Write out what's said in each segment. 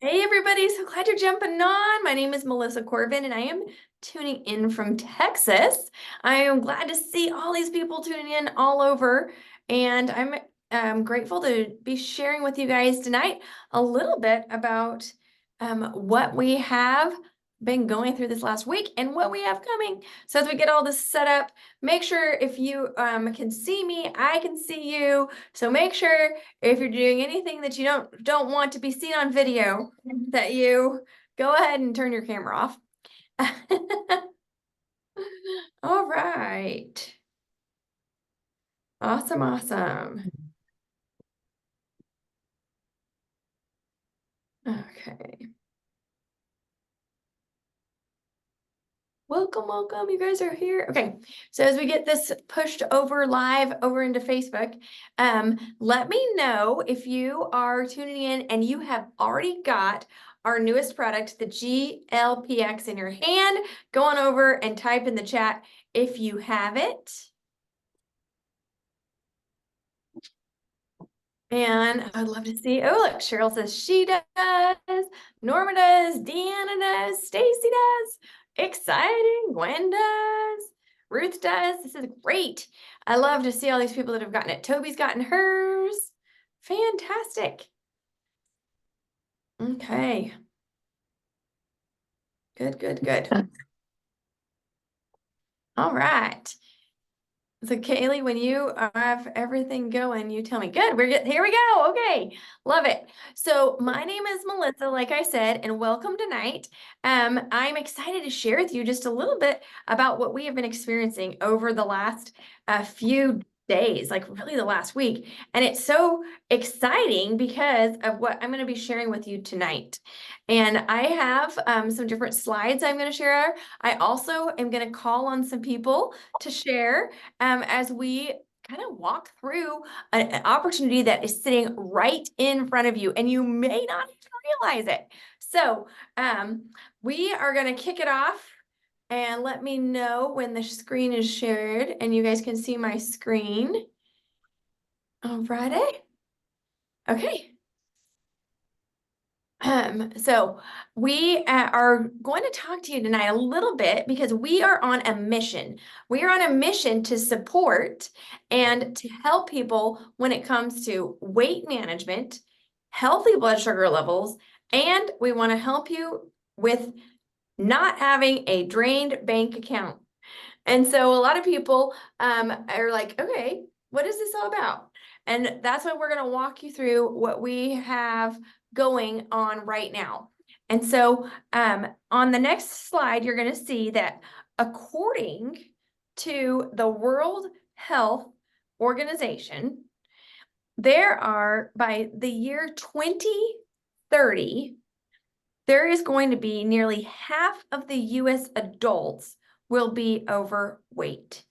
Hey everybody, so glad you're jumping on. My name is Melissa Corbin and I am tuning in from Texas. I am glad to see all these people tuning in all over, and I'm grateful to be sharing with you guys tonight a little bit about what we have been going through this last week and what we have coming. So as we get all this set up, make sure if you can see me, I can see you. So make sure if you're doing anything that you don't want to be seen on video, that you go ahead and turn your camera off. All right. Awesome, awesome. Okay. Welcome, welcome. You guys are here. Okay. So as we get this pushed over live over into Facebook, let me know if you are tuning in and you have already got our newest product, the GLP-X, in your hand. Go on over and type in the chat if you have it. And I'd love to see, oh, look, Cheryl says she does, Norma does, Deanna does, Stacy does, exciting, Gwen does, Ruth does. This is great. I love to see all these people that have gotten it. Toby's gotten hers. Fantastic. Okay. Good, good, good. All right. So Kaylee, when you have everything going, you tell me. Good, here we go. Okay, love it. So my name is Melissa, like I said, and welcome tonight. I'm excited to share with you just a little bit about what we have been experiencing over the last few days, like really the last week. And it's so exciting because of what I'm going to be sharing with you tonight. And I have some different slides I'm going to share. I also am going to call on some people to share as we kind of walk through an opportunity that is sitting right in front of you, and you may not even realize it. So we are going to kick it off, and let me know when the screen is shared and you guys can see my screen. All righty. Okay. So we are going to talk to you tonight a little bit because we are on a mission. We are on a mission to support and to help people when it comes to weight management, healthy blood sugar levels, and we want to help you with not having a drained bank account. And so a lot of people are like, okay, what is this all about? And that's why we're going to walk you through what we have going on right now. And so on the next slide, you're going to see that according to the World Health Organization, there are, by the year 2030, there is going to be nearly half of the US adults will be overweight.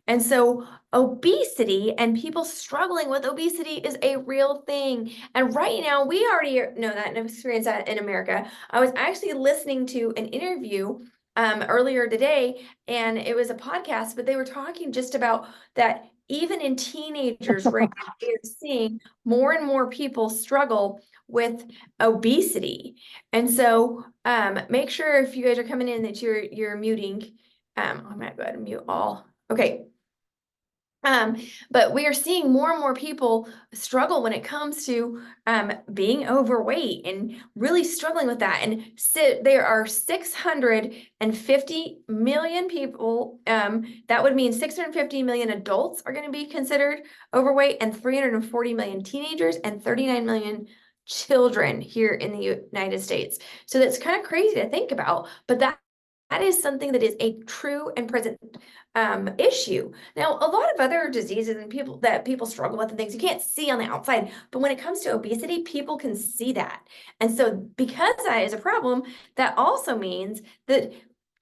And so obesity and people struggling with obesity is a real thing. And right now, we already know that and experience that in America. I was actually listening to an interview earlier today, and it was a podcast, but they were talking just about that even in teenagers right now, we're seeing more and more people struggle with obesity. And so make sure if you guys are coming in that you're muting. I'm gonna go ahead and mute all. Okay. But we are seeing more and more people struggle when it comes to being overweight and really struggling with that. And there are 650 million people. That would mean 650 million adults are going to be considered overweight, and 340 million teenagers and 39 million children here in the United States. So that's kind of crazy to think about, but that is something that is a true and present issue. Now, a lot of other diseases and people struggle with and things you can't see on the outside, but when it comes to obesity, people can see that. And so because that is a problem, that also means that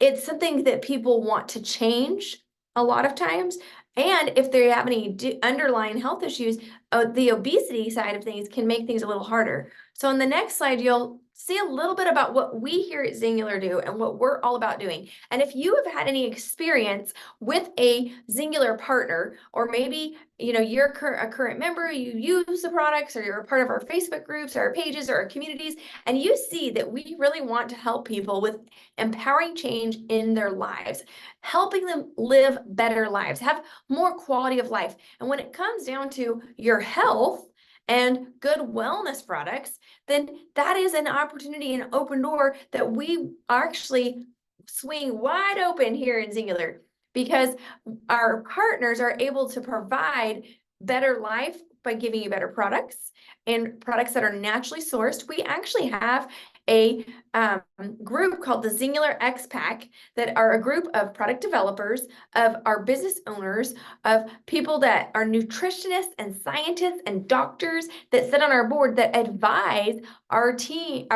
it's something that people want to change a lot of times. And if they have any underlying health issues, the obesity side of things can make things a little harder. So on the next slide, you'll see a little bit about what we here at Zingular do and what we're all about doing. And if you have had any experience with a Zingular partner, or maybe you're a current member, you use the products, or you're a part of our Facebook groups, or our pages, or our communities, and you see that we really want to help people with empowering change in their lives, helping them live better lives, have more quality of life. And when it comes down to your health and good wellness products, then that is an opportunity, an open door that we actually swing wide open here in Zingular, because our partners are able to provide better life by giving you better products, and products that are naturally sourced. We actually have a group called the Zingular X Pack, that are a group of product developers, of our business owners, of people that are nutritionists and scientists and doctors that sit on our board, that advise our team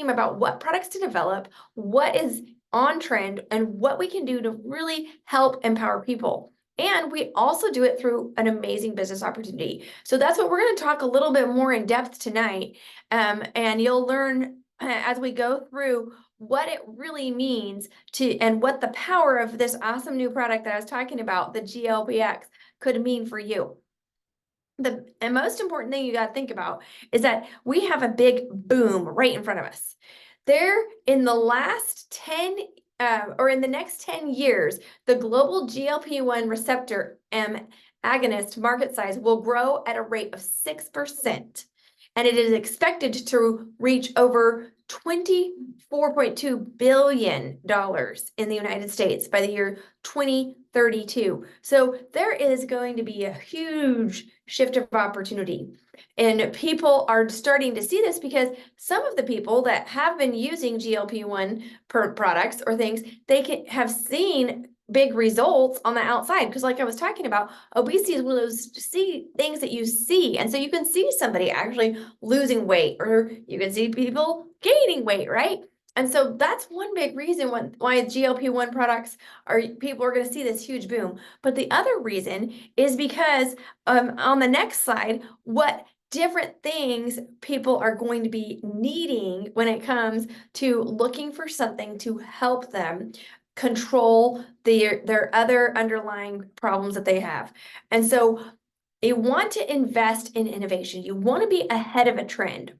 about what products to develop, what is on trend, and what we can do to really help empower people. And we also do it through an amazing business opportunity. So that's what we're going to talk a little bit more in depth tonight. And you'll learn as we go through what it really means to, and what the power of this awesome new product that I was talking about, the GLP-X, could mean for you. The most important thing you got to think about is that we have a big boom right in front of us. There, in the last 10 or in the next 10 years, the global GLP-1 receptor agonist market size will grow at a rate of 6%. And it is expected to reach over $24.2 billion in the United States by the year 2032. So there is going to be a huge shift of opportunity. And people are starting to see this because some of the people that have been using GLP-1 products or things, they have seen big results on the outside, because like I was talking about, obesity is one of those things that you see. And so you can see somebody actually losing weight, or you can see people gaining weight, right? And so that's one big reason why GLP-1 products people are going to see this huge boom. But the other reason is because on the next slide, what different things people are going to be needing when it comes to looking for something to help them control their other underlying problems that they have. And so you want to invest in innovation. You want to be ahead of a trend.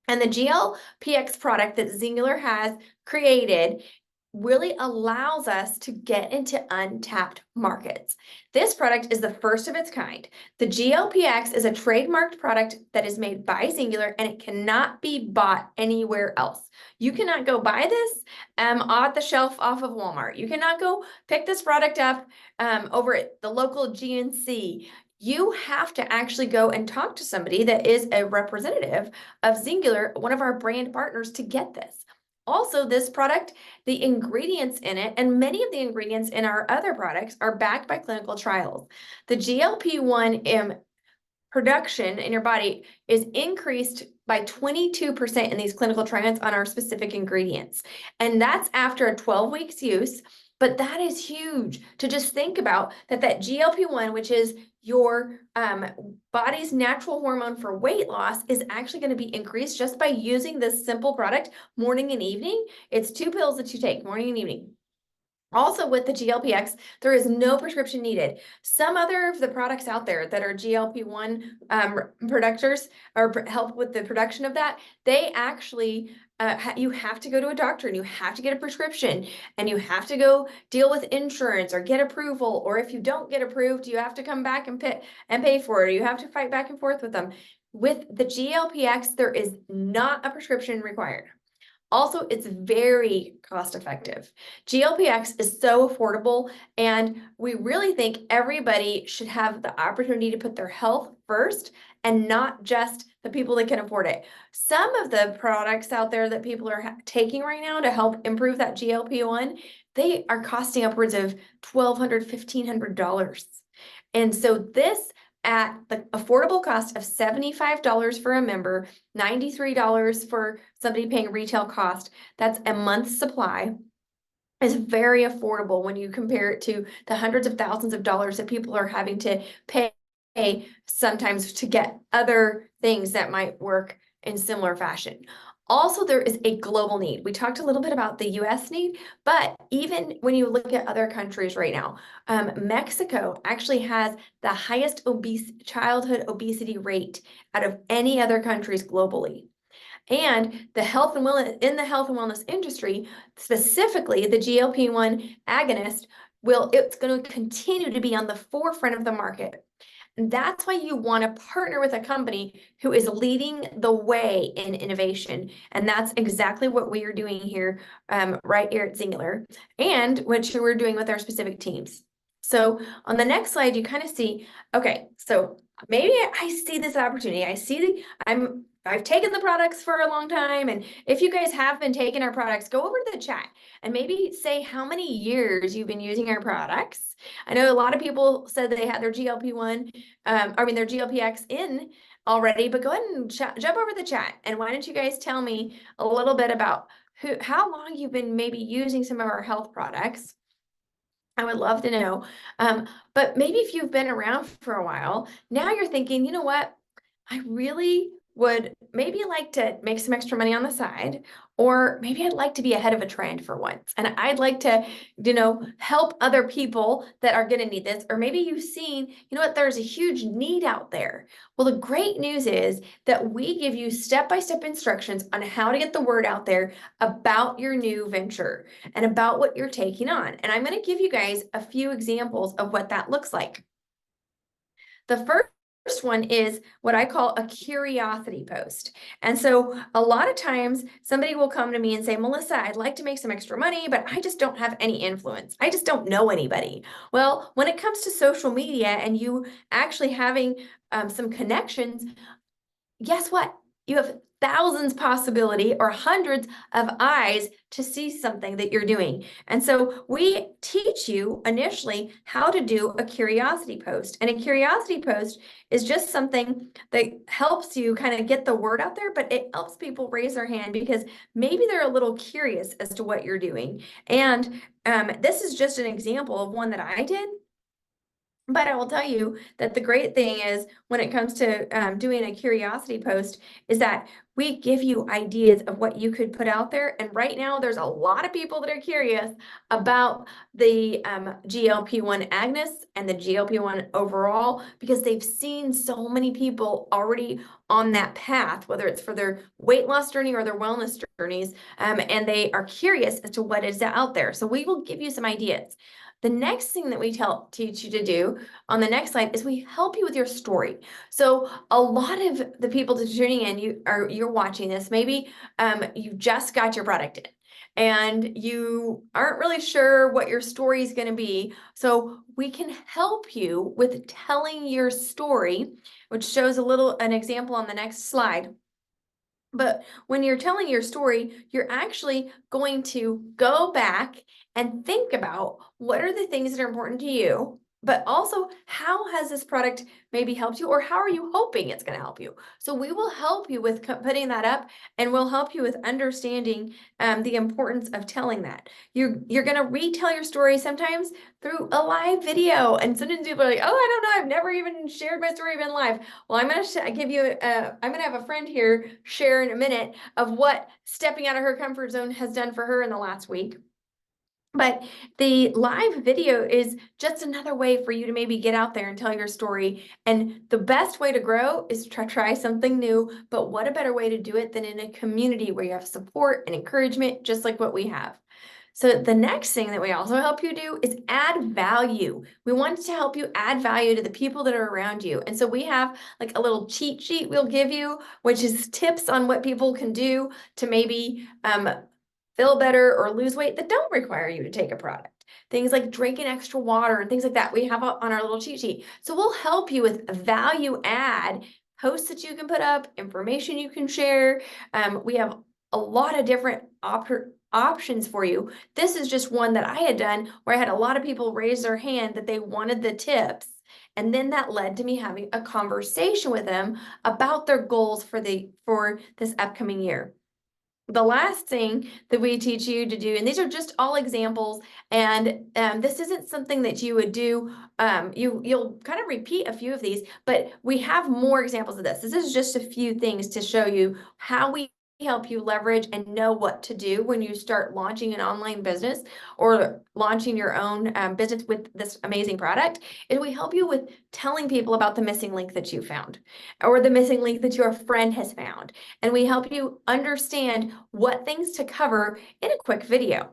And the GLP-X product that Zingular has created really allows us to get into untapped markets. This product is the first of its kind. The GLP-X is a trademarked product that is made by Zingular, and it cannot be bought anywhere else. You cannot go buy this off the shelf off of Walmart. You cannot go pick this product up over at the local GNC. You have to actually go and talk to somebody that is a representative of Zingular, one of our brand partners, to get this. Also, this product, the ingredients in it, and many of the ingredients in our other products, are backed by clinical trials. The GLP-1 production in your body is increased by 22% in these clinical trials on our specific ingredients. And that's after a 12 weeks use. But that is huge to just think about that GLP-1, which is your body's natural hormone for weight loss, is actually going to be increased just by using this simple product morning and evening. It's 2 pills that you take morning and evening. Also, with the GLP-X, there is no prescription needed. Some other of the products out there that are GLP-1 producers, or help with the production of that, they actually, you have to go to a doctor, and you have to get a prescription, and you have to go deal with insurance or get approval. Or if you don't get approved, you have to come back and pay for it, or you have to fight back and forth with them. With the GLP-X, there is not a prescription required. Also, it's very cost effective. GLP-X is so affordable, and we really think everybody should have the opportunity to put their health first, and not just the people that can afford it. Some of the products out there that people are taking right now to help improve that GLP-1, they are costing upwards of $1,200, $1,500. And so this, at the affordable cost of $75 for a member, $93 for somebody paying retail cost, that's a month's supply, is very affordable when you compare it to the hundreds of thousands of dollars that people are having to pay sometimes to get other things that might work in similar fashion. Also, there is a global need. We talked a little bit about the US need, but even when you look at other countries right now, Mexico actually has the highest childhood obesity rate out of any other countries globally. And the health and wellness in the health and wellness industry, specifically the GLP-1 agonist, it's going to continue to be on the forefront of the market. And that's why you want to partner with a company who is leading the way in innovation. And that's exactly what we are doing here, right here at Singular, and what we're doing with our specific teams. So on the next slide, you kind of see, okay, so maybe I see this opportunity. I've taken the products for a long time. And if you guys have been taking our products, go over to the chat and maybe say how many years you've been using our products. I know a lot of people said they had their GLP-1, their GLP-X in already, but go ahead and jump over the chat. And why don't you guys tell me a little bit about how long you've been maybe using some of our health products. I would love to know. But maybe if you've been around for a while, now you're thinking, you know what? I really would maybe like to make some extra money on the side, or maybe I'd like to be ahead of a trend for once. And I'd like to, help other people that are going to need this. Or maybe you've seen, there's a huge need out there. Well, the great news is that we give you step-by-step instructions on how to get the word out there about your new venture and about what you're taking on. And I'm going to give you guys a few examples of what that looks like. The first one is what I call a curiosity post. And so a lot of times somebody will come to me and say, Melissa, I'd like to make some extra money, but I just don't have any influence. I just don't know anybody. Well, when it comes to social media and you actually having some connections, guess what? You have thousands possibility or hundreds of eyes to see something that you're doing. And so we teach you initially how to do a curiosity post. And a curiosity post is just something that helps you kind of get the word out there, but it helps people raise their hand because maybe they're a little curious as to what you're doing. And this is just an example of one that I did. But I will tell you that the great thing is when it comes to doing a curiosity post is that we give you ideas of what you could put out there. And right now there's a lot of people that are curious about the GLP-1 agonists and the GLP-1 overall because they've seen so many people already on that path, whether it's for their weight loss journey or their wellness journeys, and they are curious as to what is out there. So we will give you some ideas. The next thing that we teach you to do on the next slide is we help you with your story. So a lot of the people that are tuning in, you're watching this, maybe you just got your product in and you aren't really sure what your story is going to be. So we can help you with telling your story, which shows an example on the next slide. But when you're telling your story, you're actually going to go back and think about what are the things that are important to you, but also how has this product maybe helped you or how are you hoping it's going to help you? So we will help you with putting that up and we'll help you with understanding the importance of telling that. You're going to retell your story sometimes through a live video. And sometimes people are like, oh, I don't know. I've never even shared my story even live. Well, I'm going to give you, I'm going to have a friend here share in a minute of what stepping out of her comfort zone has done for her in the last week. But the live video is just another way for you to maybe get out there and tell your story. And the best way to grow is to try something new. But what a better way to do it than in a community where you have support and encouragement, just like what we have. So the next thing that we also help you do is add value. We want to help you add value to the people that are around you. And so we have like a little cheat sheet we'll give you, which is tips on what people can do to maybe feel better or lose weight that don't require you to take a product. Things like drinking extra water and things like that we have on our little cheat sheet. So we'll help you with value add posts that you can put up, information you can share. We have a lot of different options for you. This is just one that I had done where I had a lot of people raise their hand that they wanted the tips. And then that led to me having a conversation with them about their goals for this upcoming year. the last thing that we teach you to do, and these are just all examples, and this isn't something that you would do, you'll kind of repeat a few of these, but we have more examples of this. This is just a few things to show you how we help you leverage and know what to do when you start launching an online business or launching your own business with this amazing product. And we help you with telling people about the missing link that you found or the missing link that your friend has found. And we help you understand what things to cover in a quick video.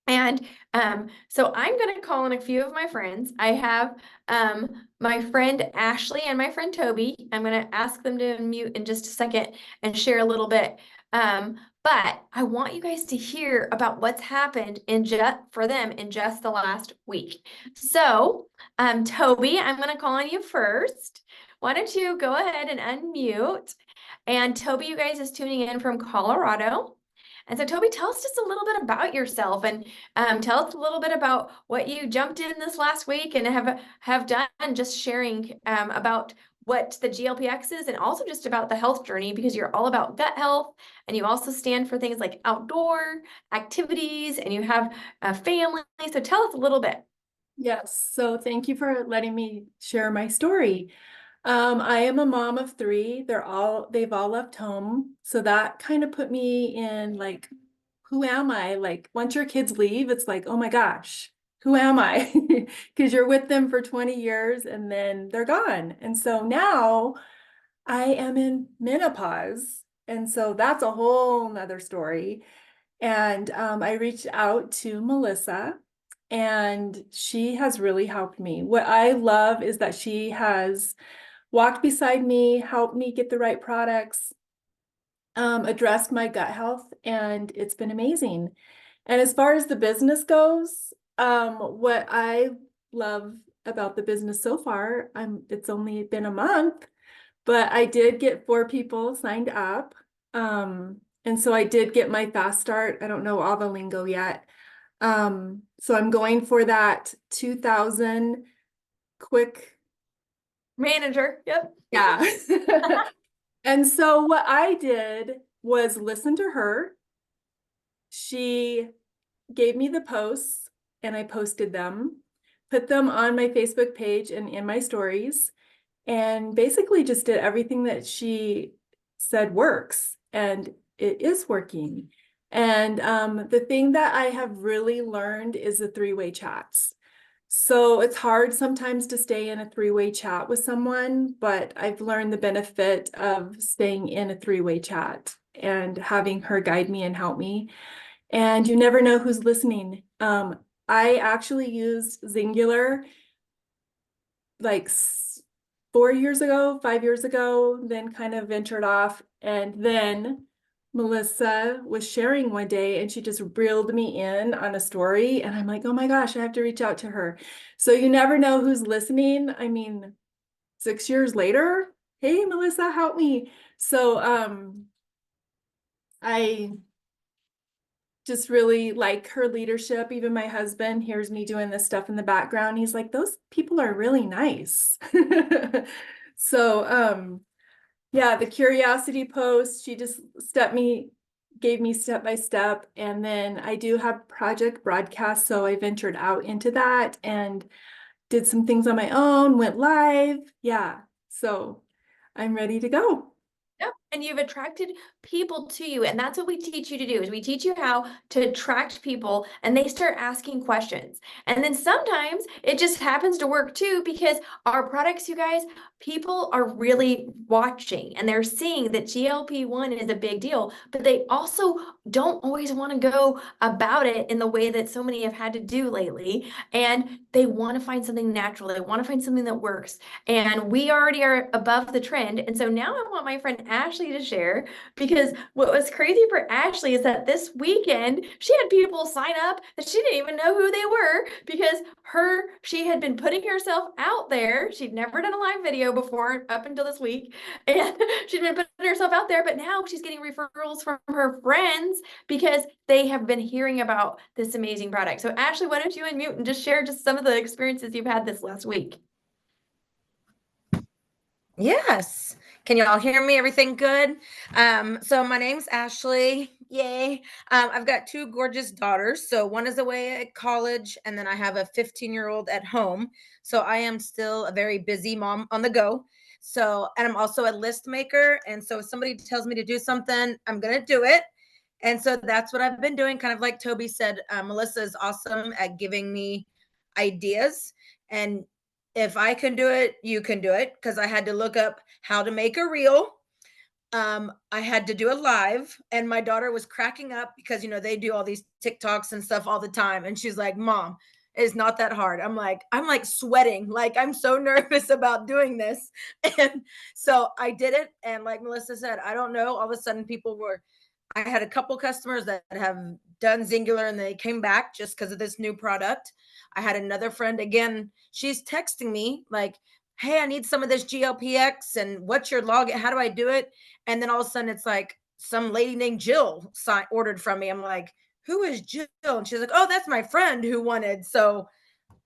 And so I'm going to call on a few of my friends. I have my friend Ashley and my friend Toby. I'm going to ask them to unmute in just a second and share a little bit. But I want you guys to hear about what's happened for them in just the last week. So Toby, I'm going to call on you first. Why don't you go ahead and unmute? And Toby, you guys is tuning in from Colorado. And so Toby, tell us just a little bit about yourself and tell us a little bit about what you jumped in this last week and have done, just sharing about what the GLP-X is and also just about the health journey, because you're all about gut health and you also stand for things like outdoor activities and you have a family. So tell us a little bit. Yes, so thank you for letting me share my story. I am a mom of three. They've all left home. So that kind of put me in like, who am I? Like once your kids leave, it's like, oh my gosh, who am I? Because you're with them for 20 years and then they're gone. And so now I am in menopause. And so that's a whole nother story. And I reached out to Melissa and she has really helped me. What I love is that she has walked beside me, helped me get the right products, addressed my gut health, and it's been amazing. And as far as the business goes, what I love about the business so far, it's only been a month, but I did get 4 people signed up. And so I did get my fast start. I don't know all the lingo yet. So I'm going for that 2000 quick Manager, yep. Yeah. And so what I did was listen to her. She gave me the posts and I posted them, put them on my Facebook page and in my stories, and basically just did everything that she said works, and it is working. And the thing that I have really learned is the 3-way chats. So it's hard sometimes to stay in a 3-way chat with someone, but I've learned the benefit of staying in a 3-way chat and having her guide me and help me. And you never know who's listening. I actually used Zingular like 4 years ago, 5 years ago, then kind of ventured off. And then Melissa was sharing one day and she just reeled me in on a story. And I'm like, oh my gosh, I have to reach out to her. So you never know who's listening. I mean, 6 years later, hey, Melissa, help me. So I just really like her leadership. Even my husband hears me doing this stuff in the background. He's like, those people are really nice. So yeah, the curiosity post, she just gave me step by step. And then I do have project broadcast. So I ventured out into that and did some things on my own, went live. Yeah. So I'm ready to go. Yep. And you've attracted people to you. And that's what we teach you to do is we teach you how to attract people and they start asking questions. And then sometimes it just happens to work too, because our products, you guys, people are really watching and they're seeing that GLP-1 is a big deal, but they also don't always want to go about it in the way that so many have had to do lately. And they want to find something natural. They want to find something that works. And we already are above the trend. And so now I want my friend Ashley to share, because what was crazy for Ashley is that this weekend she had people sign up that she didn't even know who they were, because she had been putting herself out there. She'd never done a live video before up until this week. And she'd been putting herself out there, but now she's getting referrals from her friends because they have been hearing about this amazing product. So Ashley, why don't you unmute and just share just some of the experiences you've had this last week? Yes. Can you all hear me? Everything good? So my name's Ashley. Yay. I've got two gorgeous daughters. So one is away at college, and then I have a 15-year-old at home. So I am still a very busy mom on the go. So, and I'm also a list maker. And so if somebody tells me to do something, I'm going to do it. And so that's what I've been doing. Kind of like Toby said, Melissa is awesome at giving me ideas. And if I can do it, you can do it. Because I had to look up how to make a reel. I had to do a live, and my daughter was cracking up because they do all these TikToks and stuff all the time, and she's like, "Mom, it's not that hard." I'm like sweating, like I'm so nervous about doing this, and so I did it. And like Melissa said, I don't know. All of a sudden, I had a couple customers that have done Singular and they came back just because of this new product. I had another friend again, she's texting me like, "Hey, I need some of this GLP-X and what's your login? How do I do it?" And then all of a sudden it's like some lady named Jill ordered from me. I'm like, "Who is Jill?" And she's like, "Oh, that's my friend who wanted." So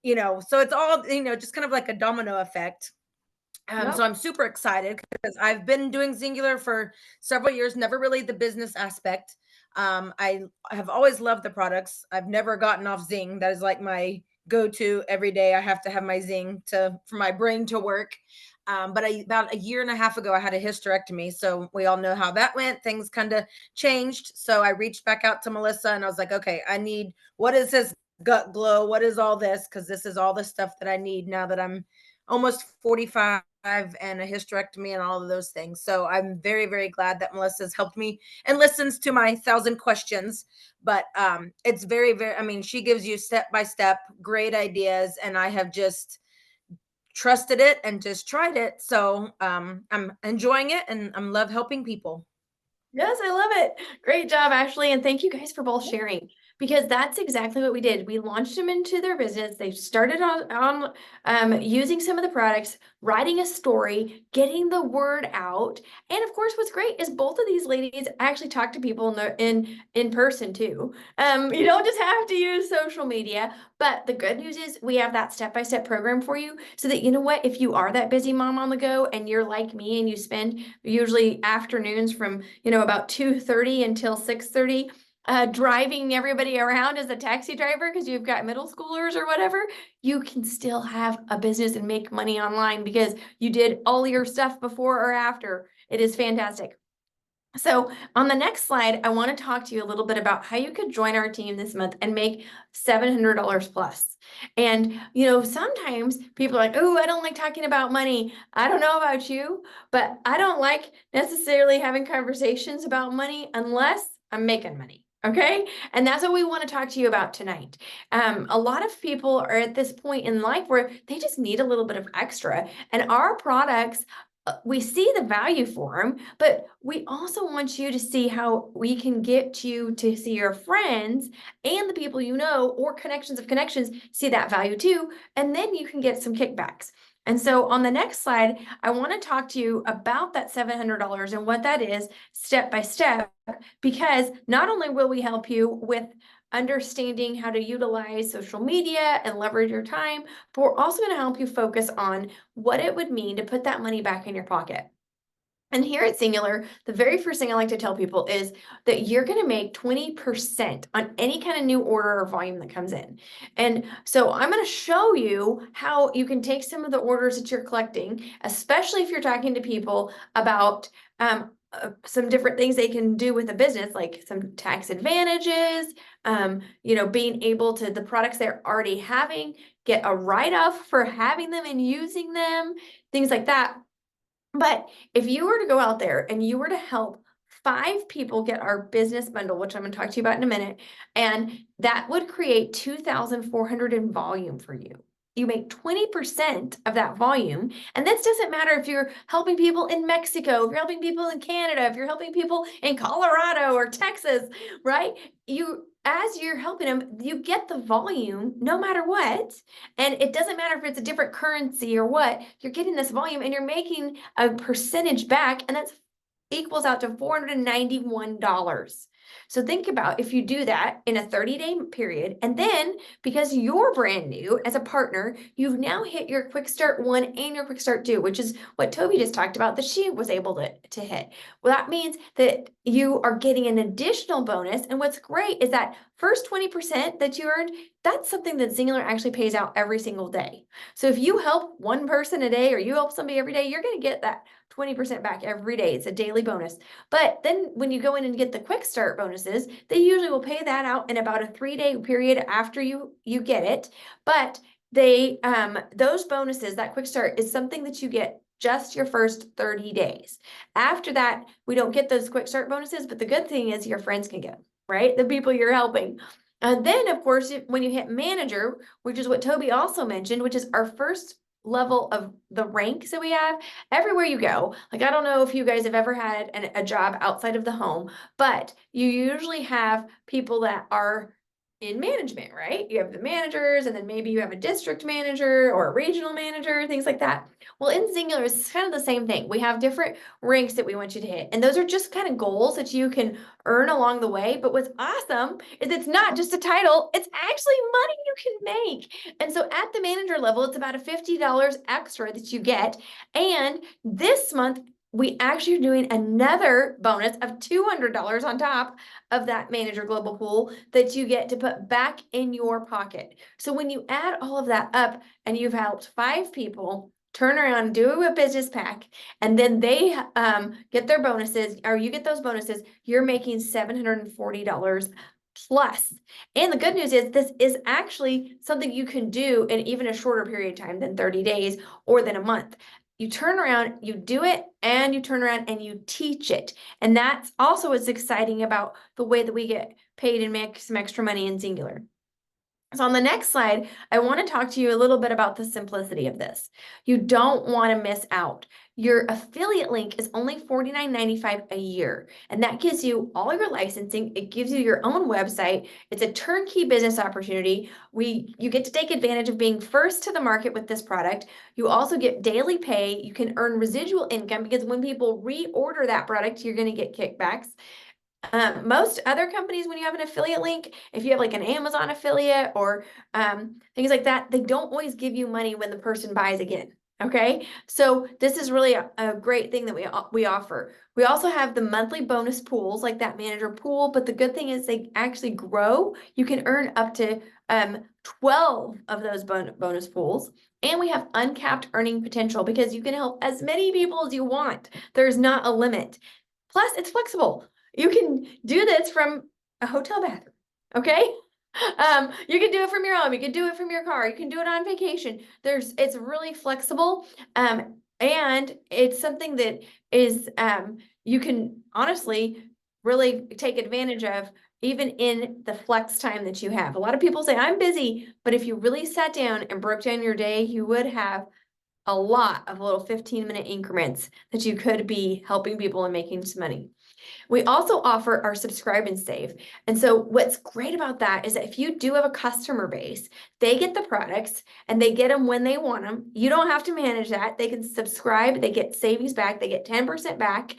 it's all, just kind of like a domino effect. Yep. So I'm super excited because I've been doing Singular for several years, never really the business aspect. I have always loved the products. I've never gotten off Zing. That is like my go-to every day. I have to have my Zing for my brain to work. But about a year and a half ago, I had a hysterectomy. So we all know how that went. Things kind of changed. So I reached back out to Melissa and I was like, okay, what is this gut glow? What is all this? Because this is all the stuff that I need now that I'm almost 45 and a hysterectomy and all of those things. So I'm very, very glad that Melissa's helped me and listens to my 1,000 questions. But it's very, very, I mean, she gives you step by step great ideas, and I have just trusted it and just tried it. So I'm enjoying it, and I'm love helping people. Yes, I love it. Great job, Ashley. And thank you guys for both sharing, because that's exactly what we did. We launched them into their business. They started on using some of the products, writing a story, getting the word out. And of course, what's great is both of these ladies actually talk to people in person too. You don't just have to use social media, but the good news is we have that step-by-step program for you so that, you know what, if you are that busy mom on the go and you're like me and you spend usually afternoons from, about 2:30 until 6:30, driving everybody around as a taxi driver because you've got middle schoolers or whatever, you can still have a business and make money online because you did all your stuff before or after. It is fantastic. So on the next slide, I want to talk to you a little bit about how you could join our team this month and make $700 plus. And, sometimes people are like, "Oh, I don't like talking about money." I don't know about you, but I don't like necessarily having conversations about money unless I'm making money. Okay. And that's what we want to talk to you about tonight. A lot of people are at this point in life where they just need a little bit of extra, and our products, we see the value for them, but we also want you to see how we can get you to see your friends and the people or connections of connections see that value too, and then you can get some kickbacks. And so on the next slide, I want to talk to you about that $700 and what that is step by step, because not only will we help you with understanding how to utilize social media and leverage your time, but we're also going to help you focus on what it would mean to put that money back in your pocket. And here at Singular, the very first thing I like to tell people is that you're going to make 20% on any kind of new order or volume that comes in. And so I'm going to show you how you can take some of the orders that you're collecting, especially if you're talking to people about some different things they can do with a business, like some tax advantages, being able to, the products they're already having, get a write-off for having them and using them, things like that. But if you were to go out there and you were to help 5 people get our business bundle, which I'm going to talk to you about in a minute, and that would create 2,400 in volume for you. You make 20% of that volume. And this doesn't matter if you're helping people in Mexico, if you're helping people in Canada, if you're helping people in Colorado or Texas, right? As you're helping them, you get the volume no matter what. And it doesn't matter if it's a different currency or what, you're getting this volume and you're making a percentage back. And that's equals out to $491. So think about if you do that in a 30-day period, and then because you're brand new as a partner, you've now hit your Quick Start 1 and your Quick Start 2, which is what Toby just talked about that she was able to hit. Well, that means that you are getting an additional bonus. And what's great is that first 20% that you earned, that's something that Singular actually pays out every single day. So if you help one person a day or you help somebody every day, you're going to get that 20% back every day. It's a daily bonus. But then when you go in and get the Quick Start bonuses, they usually will pay that out in about a 3-day period after you get it. But they those bonuses, that Quick Start is something that you get just your first 30 days. After that, we don't get those Quick Start bonuses, but the good thing is your friends can get them, right? The people you're helping. And then, of course, when you hit manager, which is what Toby also mentioned, which is our first level of the ranks that we have everywhere you go. Like, I don't know if you guys have ever had a job outside of the home, but you usually have people that are in management, right? You have the managers, and then maybe you have a district manager or a regional manager, things like that. Well, in Singular, it's kind of the same thing. We have different ranks that we want you to hit, and those are just kind of goals that you can earn along the way. But what's awesome is it's not just a title, it's actually money you can make. And so at the manager level, it's about a $50 extra that you get. And this month, we actually are doing another bonus of $200 on top of that manager global pool that you get to put back in your pocket. So when you add all of that up and you've helped 5 people turn around, do a business pack, and then they get their bonuses, or you get those bonuses, you're making $740 plus. And the good news is this is actually something you can do in even a shorter period of time than 30 days or than a month. You turn around, you do it, and you turn around and you teach it. And that's also what's exciting about the way that we get paid and make some extra money in Singular. So on the next slide, I want to talk to you a little bit about the simplicity of this. You don't want to miss out. Your affiliate link is only $49.95 a year, and that gives you all your licensing. It gives you your own website. It's a turnkey business opportunity. You get to take advantage of being first to the market with this product. You also get daily pay. You can earn residual income because when people reorder that product, you're going to get kickbacks. Most other companies, when you have an affiliate link, if you have like an Amazon affiliate or things like that, they don't always give you money when the person buys again. Okay, so this is really a great thing that we offer. We also have the monthly bonus pools like that manager pool, but the good thing is they actually grow. You can earn up to 12 of those bonus pools. And we have uncapped earning potential because you can help as many people as you want. There's not a limit. Plus, it's flexible. You can do this from a hotel bathroom, okay? You can do it from your home. You can do it from your car. You can do it on vacation. It's really flexible, and it's something that is you can honestly really take advantage of even in the flex time that you have. A lot of people say, I'm busy, but if you really sat down and broke down your day, you would have a lot of little 15-minute increments that you could be helping people and making some money. We also offer our subscribe and save. And so what's great about that is that if you do have a customer base, they get the products and they get them when they want them. You don't have to manage that. They can subscribe, they get savings back, they get 10% back.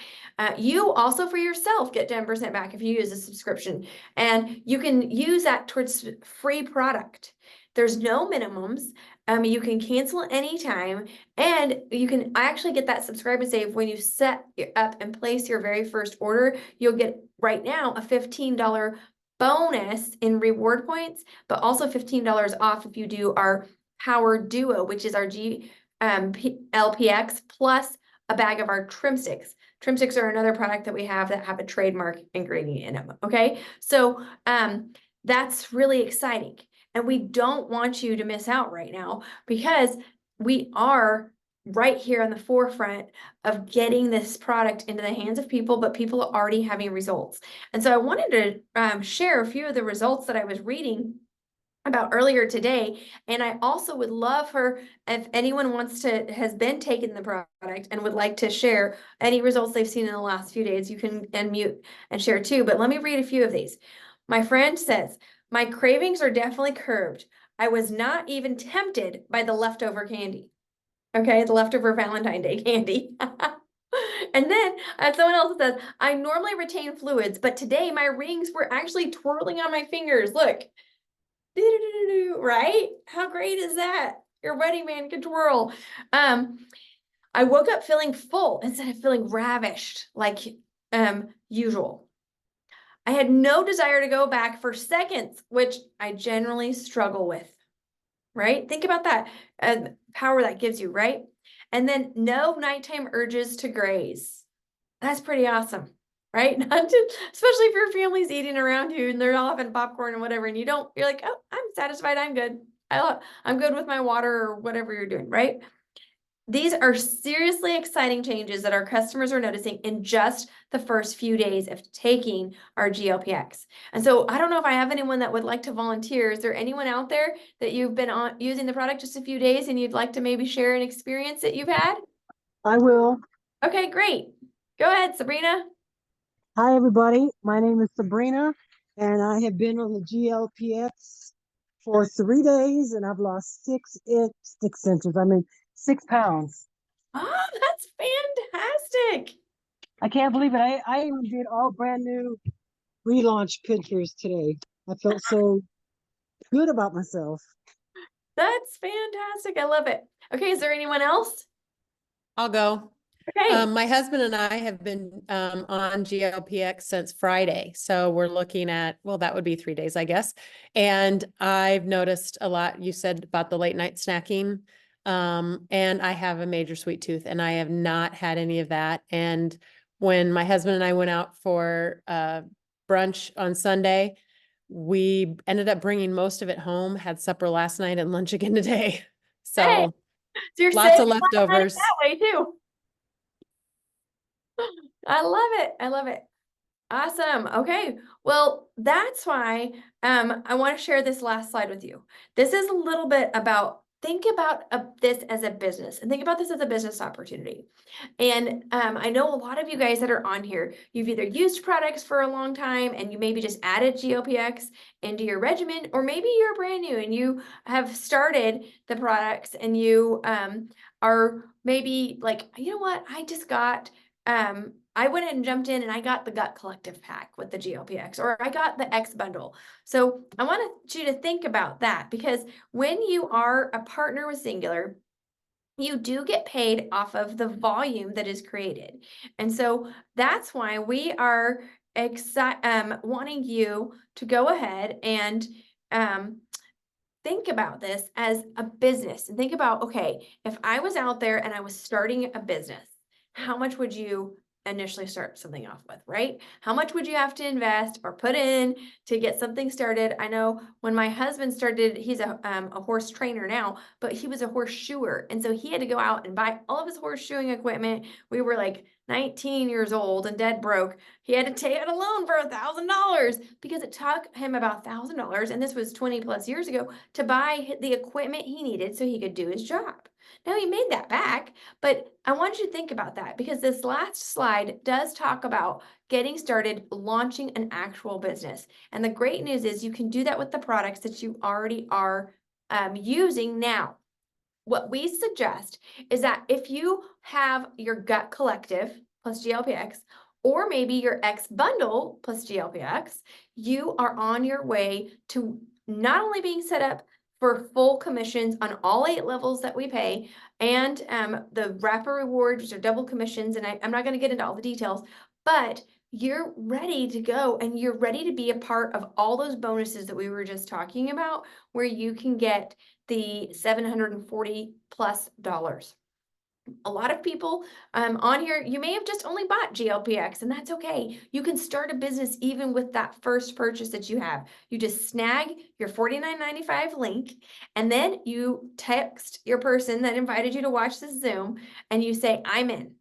You also for yourself get 10% back if you use a subscription. And you can use that towards free product. There's no minimums. You can cancel anytime, and you can actually get that subscribe and save when you set up and place your very first order. You'll get right now a $15 bonus in reward points, but also $15 off if you do our Power Duo, which is our GLP-X plus a bag of our trim sticks. Trim sticks are another product that we have that have a trademark ingredient in them. Okay, so that's really exciting. And we don't want you to miss out right now because we are right here on the forefront of getting this product into the hands of people, but people are already having results. And so I wanted to share a few of the results that I was reading about earlier today. And I also would love if anyone has been taking the product and would like to share any results they've seen in the last few days, you can unmute and share too. But let me read a few of these. My friend says, my cravings are definitely curbed. I was not even tempted by the leftover candy. Okay, the leftover Valentine's Day candy. And then someone else says, I normally retain fluids, but today my rings were actually twirling on my fingers. Look. Right? How great is that? Your wedding band can twirl. I woke up feeling full instead of feeling ravished like usual. I had no desire to go back for seconds, which I generally struggle with. Right? Think about that power that gives you, right? And then no nighttime urges to graze. That's pretty awesome, right? Not to, especially if your family's eating around you and they're all having popcorn and whatever, and you're like, oh, I'm satisfied, I'm good. I'm good with my water or whatever you're doing, right? These are seriously exciting changes that our customers are noticing in just the first few days of taking our GLP-X. And so I don't know if I have anyone that would like to volunteer. Is there anyone out there that you've been on using the product just a few days and you'd like to maybe share an experience that you've had? I will. Okay, great. Go ahead, Sabrina. Hi, everybody. My name is Sabrina, and I have been on the GLP-X for 3 days, and I've lost 6 pounds. Oh, that's fantastic. I can't believe it. I even did all brand new relaunch pictures today. I felt so good about myself. That's fantastic. I love it. Okay, is there anyone else? I'll go. Okay. My husband and I have been on GLP-X since Friday. So we're looking at, well, that would be 3 days, I guess. And I've noticed a lot, you said about the late night snacking. And I have a major sweet tooth and I have not had any of that. And when my husband and I went out for brunch on Sunday, we ended up bringing most of it home, had supper last night and lunch again today. So Hey, so you're lots saving of money leftovers. that way too. I love it. I love it. Awesome. Okay. Well, that's why I want to share this last slide with you. This is a little bit about think about this as a business and think about this as a business opportunity. And I know a lot of you guys that are on here, you've either used products for a long time and you maybe just added GLP-X into your regimen, or maybe you're brand new and you have started the products and you are maybe like, you know what, I just got I went and jumped in and I got the Gut Collective pack with the GLP-X, or I got the X bundle. So I want you to think about that, because when you are a partner with Singular, you do get paid off of the volume that is created. And so that's why we are wanting you to go ahead and think about this as a business and think about, okay, if I was out there and I was starting a business, how much would you initially start something off with, right? How much would you have to invest or put in to get something started? I know when my husband started, he's a horse trainer now, but he was a horse shoer. And so he had to go out and buy all of his horse shoeing equipment. We were like 19 years old and dead broke. He had to take out a loan for $1,000 because it took him about $1,000, and this was 20 plus years ago, to buy the equipment he needed so he could do his job. Now he made that back, but I want you to think about that, because this last slide does talk about getting started, launching an actual business. And the great news is you can do that with the products that you already are using now. What we suggest is that if you have your Gut Collective plus GLP-X, or maybe your X bundle plus GLP-X, you are on your way to not only being set up for full commissions on all 8 levels that we pay, and the wrapper rewards, which are double commissions, and I'm not going to get into all the details, but you're ready to go and you're ready to be a part of all those bonuses that we were just talking about, where you can get the $740 plus. A lot of people on here, you may have just only bought GLP-X, and that's okay. You can start a business even with that first purchase that you have. You just snag your $49.95 link, and then you text your person that invited you to watch this Zoom, and you say, I'm in,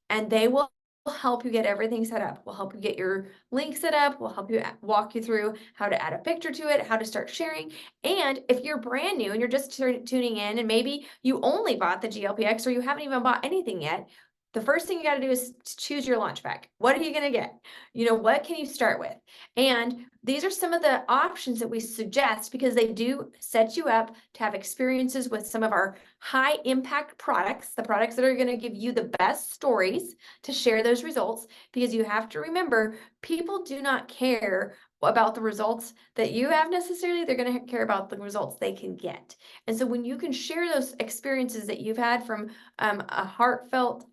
and they will help you get everything set up. We'll help you get your link set up. We'll help you walk you through how to add a picture to it, how to start sharing. And if you're brand new and you're just tuning in and maybe you only bought the GLP-X or you haven't even bought anything yet, the first thing you got to do is choose your launch pack. What are you going to get? You know, what can you start with? And these are some of the options that we suggest because they do set you up to have experiences with some of our high impact products, the products that are going to give you the best stories to share those results. Because you have to remember, people do not care about the results that you have necessarily. They're going to care about the results they can get. And so when you can share those experiences that you've had from a heartfelt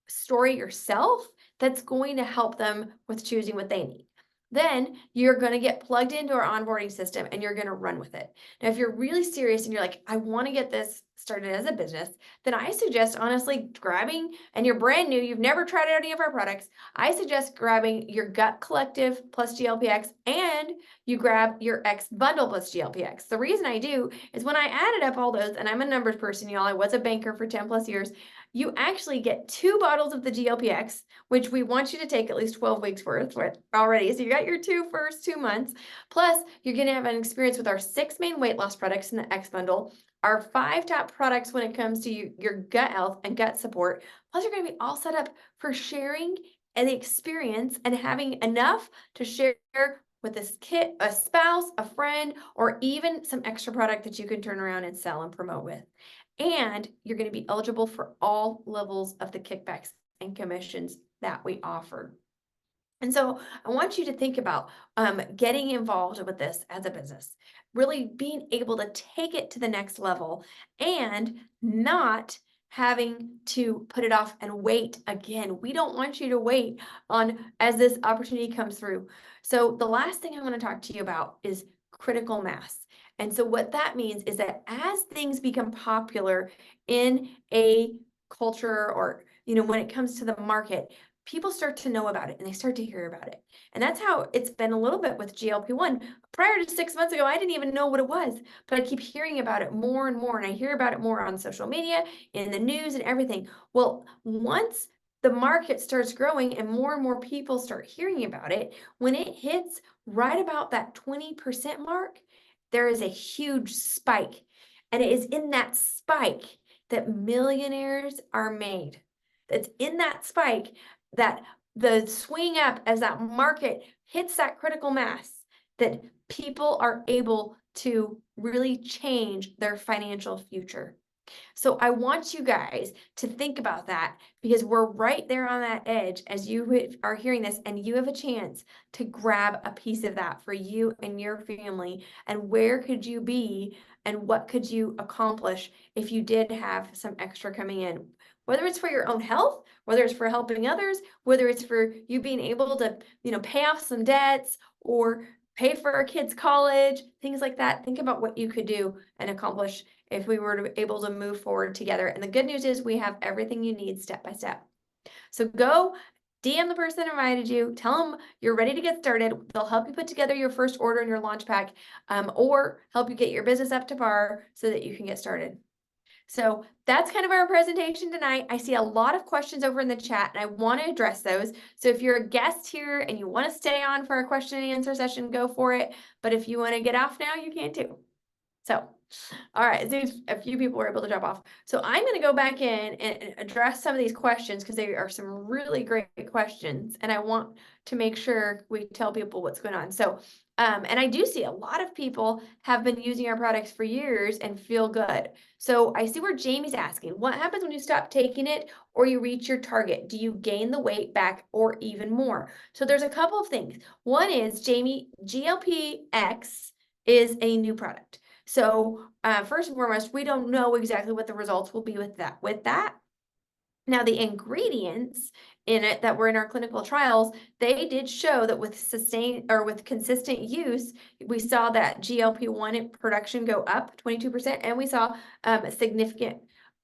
story yourself, that's going to help them with choosing what they need. Then you're going to get plugged into our onboarding system and you're going to run with it. Now, if you're really serious and you're like, I want to get this started as a business, then I suggest honestly grabbing, and you're brand new, you've never tried out any of our products, I suggest grabbing your Gut Collective plus GLP-X, and you grab your X bundle plus GLP-X. The reason I do is when I added up all those, and I'm a numbers person, y'all, I was a banker for 10 plus years, you actually get 2 bottles of the GLP-X, which we want you to take at least 12 weeks worth already. So you got your first 2 months. Plus, you're going to have an experience with our 6 main weight loss products in the X bundle, our 5 top products when it comes to your gut health and gut support. Plus, you're going to be all set up for sharing and the experience and having enough to share with this kit, a spouse, a friend, or even some extra product that you can turn around and sell and promote with. And you're going to be eligible for all levels of the kickbacks and commissions that we offer. And so I want you to think about getting involved with this as a business, really being able to take it to the next level and not having to put it off and wait again. We don't want you to wait on as this opportunity comes through. So the last thing I want to talk to you about is critical mass. And so what that means is that as things become popular in a culture or, you know, when it comes to the market, people start to know about it and they start to hear about it. And that's how it's been a little bit with GLP-1. Prior to 6 months ago, I didn't even know what it was, but I keep hearing about it more and more. And I hear about it more on social media, in the news and everything. Well, once the market starts growing and more people start hearing about it, when it hits right about that 20% mark, there is a huge spike. And it is in that spike that millionaires are made. It's in that spike that the swing up as that market hits that critical mass, that people are able to really change their financial future. So I want you guys to think about that because we're right there on that edge as you are hearing this, and you have a chance to grab a piece of that for you and your family. And where could you be and what could you accomplish if you did have some extra coming in? Whether it's for your own health, whether it's for helping others, whether it's for you being able to, you know, pay off some debts or pay for our kids' college, things like that. Think about what you could do and accomplish if we were able to move forward together. And the good news is we have everything you need step by step. So go DM the person that invited you, tell them you're ready to get started. They'll help you put together your first order in your launch pack, or help you get your business up to par so that you can get started. So that's kind of our presentation tonight. I see a lot of questions over in the chat and I want to address those. So if you're a guest here and you want to stay on for a question and answer session, go for it. But if you want to get off now, you can too. So, all right, so a few people were able to drop off. So I'm going to go back in and address some of these questions because they are some really great questions. And I want to make sure we tell people what's going on. So, and I do see a lot of people have been using our products for years and feel good. So I see where Jamie's asking, what happens when you stop taking it or you reach your target? Do you gain the weight back or even more? So there's a couple of things. One is, Jamie, GLP-X is a new product. So first and foremost, we don't know exactly what the results will be with that. Now, the ingredients in it that were in our clinical trials, they did show that with consistent use, we saw that GLP-1 production go up 22%, and we saw a significant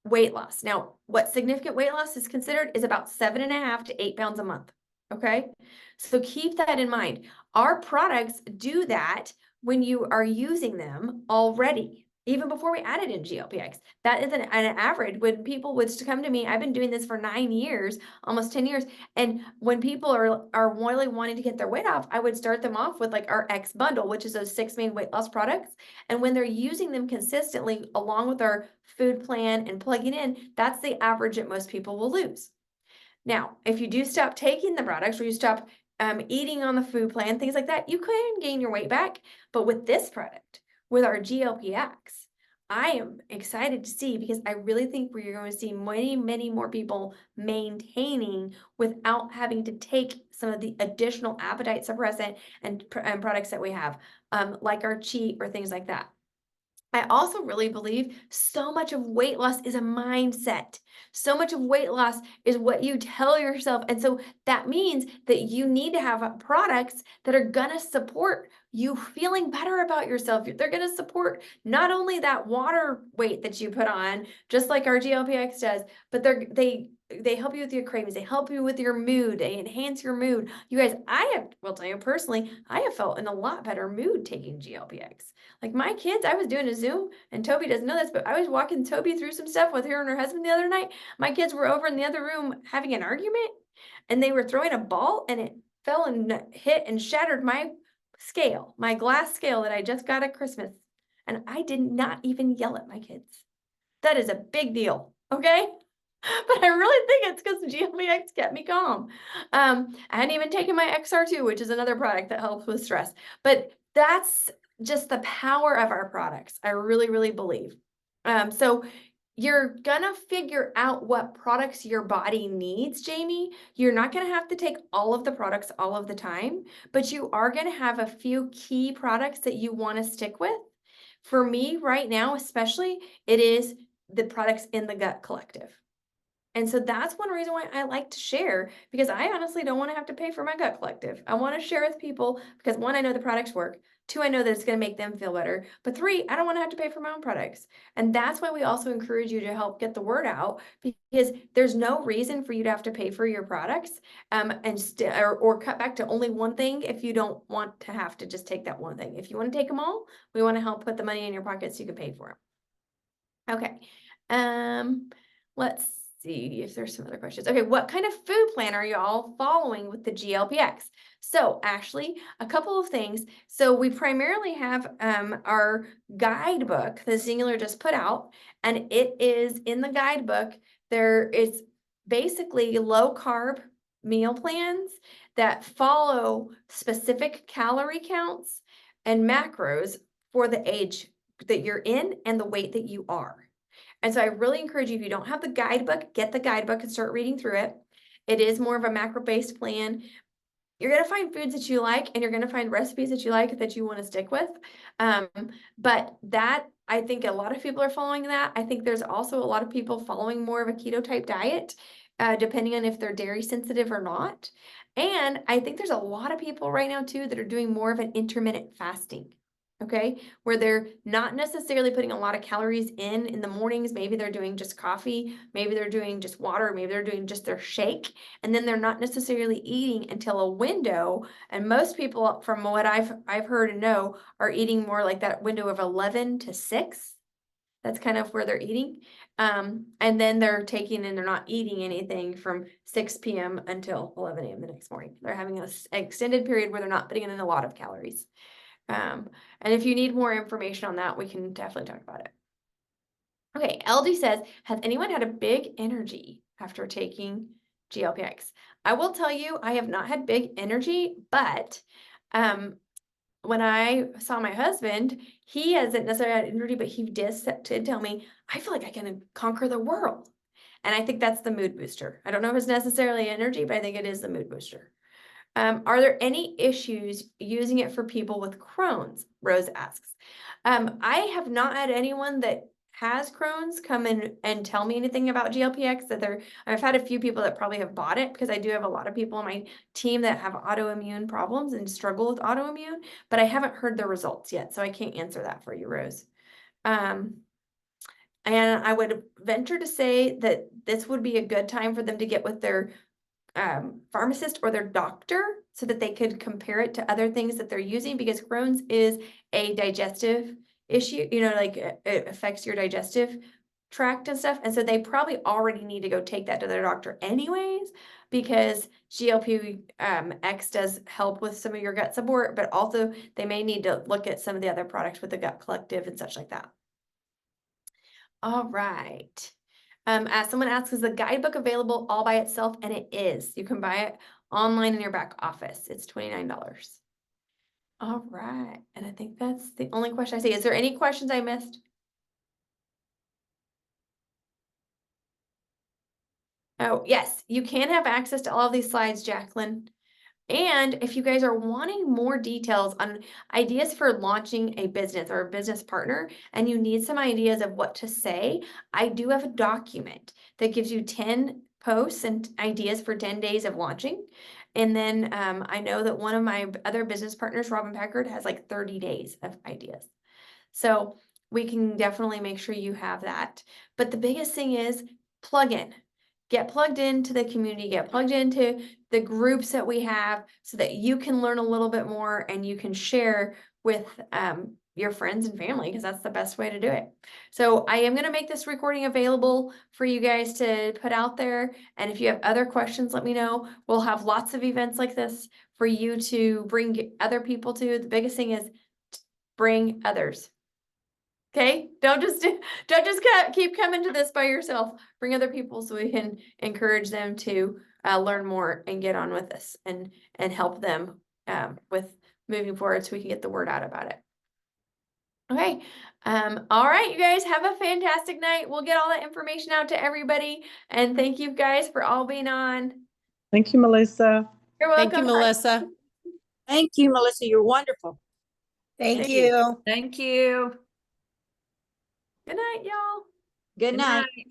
weight loss. Now, what significant weight loss is considered is about 7.5 to 8 pounds a month. Okay, so keep that in mind. Our products do that when you are using them already, even before we added in GLP-X. That is an average. When people would come to me, I've been doing this for 9 years, almost 10 years. And when people are really wanting to get their weight off, I would start them off with like our X bundle, which is those 6 main weight loss products. And when they're using them consistently along with our food plan and plugging in, that's the average that most people will lose. Now, if you do stop taking the products or you stop eating on the food plan, things like that, you can gain your weight back. But with this product, with our GLP-X, I am excited to see, because I really think we're going to see many, many more people maintaining without having to take some of the additional appetite suppressant and products that we have, like our cheat or things like that. I also really believe so much of weight loss is a mindset. So much of weight loss is what you tell yourself. And so that means that you need to have products that are going to support you feeling better about yourself. They're going to support not only that water weight that you put on, just like our GLP-X does, but they help you with your cravings. They help you with your mood. They enhance your mood. You guys, will tell you personally, I have felt in a lot better mood taking GLP-X. Like my kids, I was doing a Zoom, and Toby doesn't know this, but I was walking Toby through some stuff with her and her husband the other night. My kids were over in the other room having an argument, and they were throwing a ball, and it fell and hit and shattered my scale, my glass scale that I just got at Christmas. And I did not even yell at my kids. That is a big deal, okay? But I really think it's because GLP-X kept me calm. I hadn't even taken my XR2, which is another product that helps with stress. But that's just the power of our products. I really, really believe. So you're gonna figure out what products your body needs, Jamie. You're not gonna have to take all of the products all of the time, but you are gonna have a few key products that you want to stick with. For me right now, especially, it is the products in the Gut Collective. And so that's one reason why I like to share, because I honestly don't want to have to pay for my Gut Collective. I want to share with people because, one, I know the products work. Two, I know that it's going to make them feel better. But three, I don't want to have to pay for my own products. And that's why we also encourage you to help get the word out, because there's no reason for you to have to pay for your products or cut back to only one thing if you don't want to have to just take that one thing. If you want to take them all, we want to help put the money in your pocket so you can pay for them. Okay. Let's see if there's some other questions. Okay, what kind of food plan are y'all following with the GLP-X? So Ashley, a couple of things. So we primarily have our guidebook that Singular just put out, and it is in the guidebook. There is basically low carb meal plans that follow specific calorie counts and macros for the age that you're in and the weight that you are. And so I really encourage you, if you don't have the guidebook, get the guidebook and start reading through it. It is more of a macro-based plan. You're going to find foods that you like, and you're going to find recipes that you like that you want to stick with. But that, I think a lot of people are following that. I think there's also a lot of people following more of a keto type diet, depending on if they're dairy sensitive or not. And I think there's a lot of people right now too that are doing more of an intermittent fasting. Okay, where they're not necessarily putting a lot of calories in the mornings. Maybe they're doing just coffee, maybe they're doing just water, maybe they're doing just their shake, and then they're not necessarily eating until a window. And most people, from what I've heard and know, are eating more like that window of 11 to 6. That's kind of where they're eating. And then they're taking and they're not eating anything from 6 p.m. until 11 a.m. the next morning. They're having an extended period where they're not putting in a lot of calories. And if you need more information on that, we can definitely talk about it. Okay, LD says, has anyone had a big energy after taking GLP-X? I will tell you, I have not had big energy, but when I saw my husband, he hasn't necessarily had energy, but he did tell me, I feel like I can conquer the world. And I think that's the mood booster. I don't know if it's necessarily energy, but I think it is the mood booster. Are there any issues using it for people with Crohn's? Rose asks. I have not had anyone that has Crohn's come in and tell me anything about GLP-X I've had a few people that probably have bought it, because I do have a lot of people on my team that have autoimmune problems and struggle with autoimmune, but I haven't heard the results yet, so I can't answer that for you, Rose. And I would venture to say that this would be a good time for them to get with their pharmacist or their doctor so that they could compare it to other things that they're using, because Crohn's is a digestive issue, like it affects your digestive tract and stuff. And so they probably already need to go take that to their doctor anyways, because GLP-X does help with some of your gut support, but also they may need to look at some of the other products with the Gut Collective and such like that. All right. Someone asks, is the guidebook available all by itself? And it is. You can buy it online in your back office. It's $29. All right. And I think that's the only question I see. Is there any questions I missed? Oh, yes, you can have access to all of these slides, Jacqueline. And if you guys are wanting more details on ideas for launching a business or a business partner, and you need some ideas of what to say, I do have a document that gives you 10 posts and ideas for 10 days of launching. And then I know that one of my other business partners, Robin Packard, has like 30 days of ideas. So we can definitely make sure you have that. But the biggest thing is plug in. Get plugged into the community, get plugged into the groups that we have so that you can learn a little bit more and you can share with your friends and family, because that's the best way to do it. So I am going to make this recording available for you guys to put out there. And if you have other questions, let me know. We'll have lots of events like this for you to bring other people to. The biggest thing is bring others. Okay, don't just keep coming to this by yourself. Bring other people so we can encourage them to learn more and get on with this and help them with moving forward so we can get the word out about it. Okay, all right, you guys have a fantastic night. We'll get all that information out to everybody, and thank you guys for all being on. Thank you, Melissa. You're welcome. Thank you, Melissa. Thank you, Melissa. You're wonderful. Thank Thank you. Thank you. Good night, y'all. Good night. night.